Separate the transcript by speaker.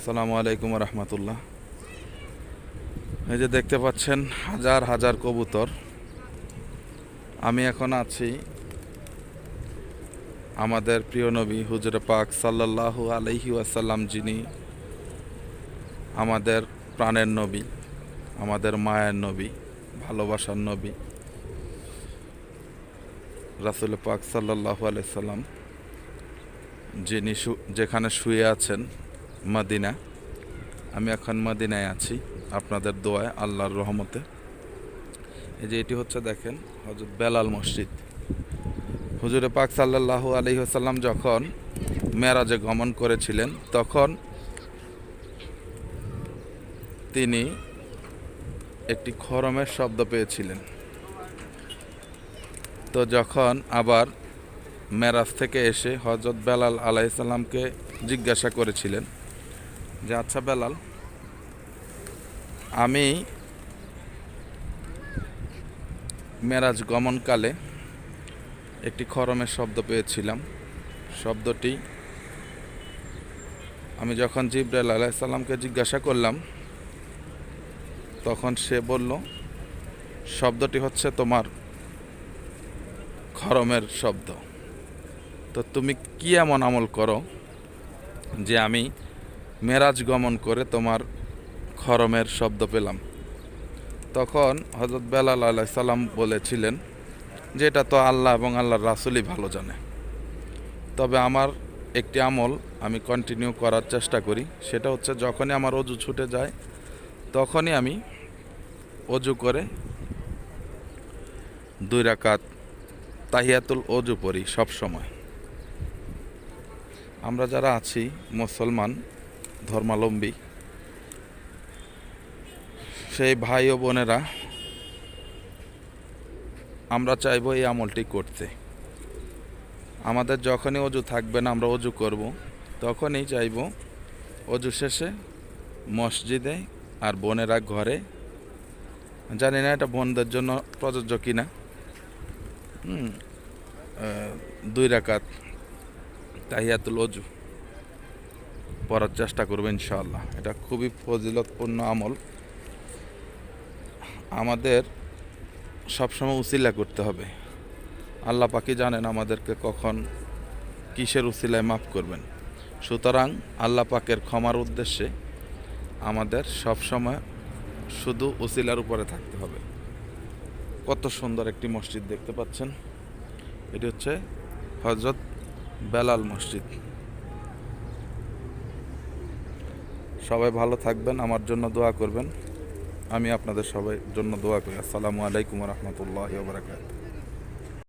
Speaker 1: আসসালামু আলাইকুম রহমতুল্লাহ। এই যে দেখতে পাচ্ছেন হাজার হাজার কবুতর। আমি এখন আছি আমাদের প্রিয় নবী হুজুরে পাক সাল্লাল্লাহু আলাইহি ওয়াসাল্লাম, যিনি আমাদের প্রাণের নবী, আমাদের মায়ের নবী, ভালোবাসার নবী রাসূল পাক সাল্লাল্লাহু আলাইহি সাল্লাম, যিনি যেখানে শুয়ে আছেন মদিনা। আমি এখন মদিনায় আছি আপনাদের দোয়ায়, আল্লাহর রহমতে। এই যে এটি হচ্ছে দেখেন হযরত বেলাল মসজিদ। হুজুরে পাক সাল্লাল্লাহু আলাইহি ওয়াসাল্লাম যখন মেরাজে গমন করেছিলেন তখন তিনি একটি খরমের শব্দ পেয়েছিলেন। তো যখন আবার মেরাজ থেকে এসে হযরত বেলাল আলাইহিস সালামকে জিজ্ঞাসা করেছিলেন যে, আচ্ছা বেলাল, আমি মেরাজ গমনকালে একটি খরমের শব্দ পেয়েছিলাম। শব্দটি আমি যখন জিবরাইল আলাইহিস সালামকে জিজ্ঞাসা করলাম তখন সে বলল, শব্দটি হচ্ছে তোমার খরমের শব্দ। তো তুমি কি এমন আমল করো যে আমি মেরাজ গমন করে তোমার খরমের শব্দ পেলাম? তখন হযরত বেলাল আলাইহিস সালাম বলেছিলেন যে এটা তো আল্লাহ এবং আল্লাহর রাসূলই ভালো জানে, তবে আমার একটি আমল আমি কন্টিনিউ করার চেষ্টা করি। সেটা হচ্ছে যখনই আমার অজু ছুটে যায় তখনই আমি অজু করে 2 রাকাত তাহিয়াতুল অজু পড়ি সব সময়। আমরা যারা আছি মুসলমান ধর্মাবলম্বী, সেই ভাই ও বোনেরা আমরা চাইবো এই আমলটি করতে। আমাদের যখনই অজু থাকবে না, আমরা অজু করব, তখনই চাইবো অজু শেষে মসজিদে আর বোনেরা ঘরে, জানি না এটা বোনদের জন্য প্রযোজ্য কিনা, 2 রাকাত তাহিয়াতুল অজু পড়ার চেষ্টা করবো ইনশাআল্লাহ। এটা খুবই ফজিলতপূর্ণ আমল। আমাদের সবসময় উসিলা করতে হবে। আল্লাহ পাকই জানেন আমাদেরকে কখন কিসের উসিলায় মাফ করবেন। সুতরাং আল্লাহ পাকের ক্ষমার উদ্দেশ্যে আমাদের সবসময় শুধু উসিলার উপরে থাকতে হবে। কত সুন্দর একটি মসজিদ দেখতে পাচ্ছেন, এটি হচ্ছে হযরত বেলাল মসজিদ। সবাই ভালো থাকবেন, আমার জন্য দোয়া করবেন। আমি আপনাদের সবাই জন্য দোয়া করি। আসসালামু আলাইকুম রহমতুল্লাহি ওয়া বারাকাতুহু।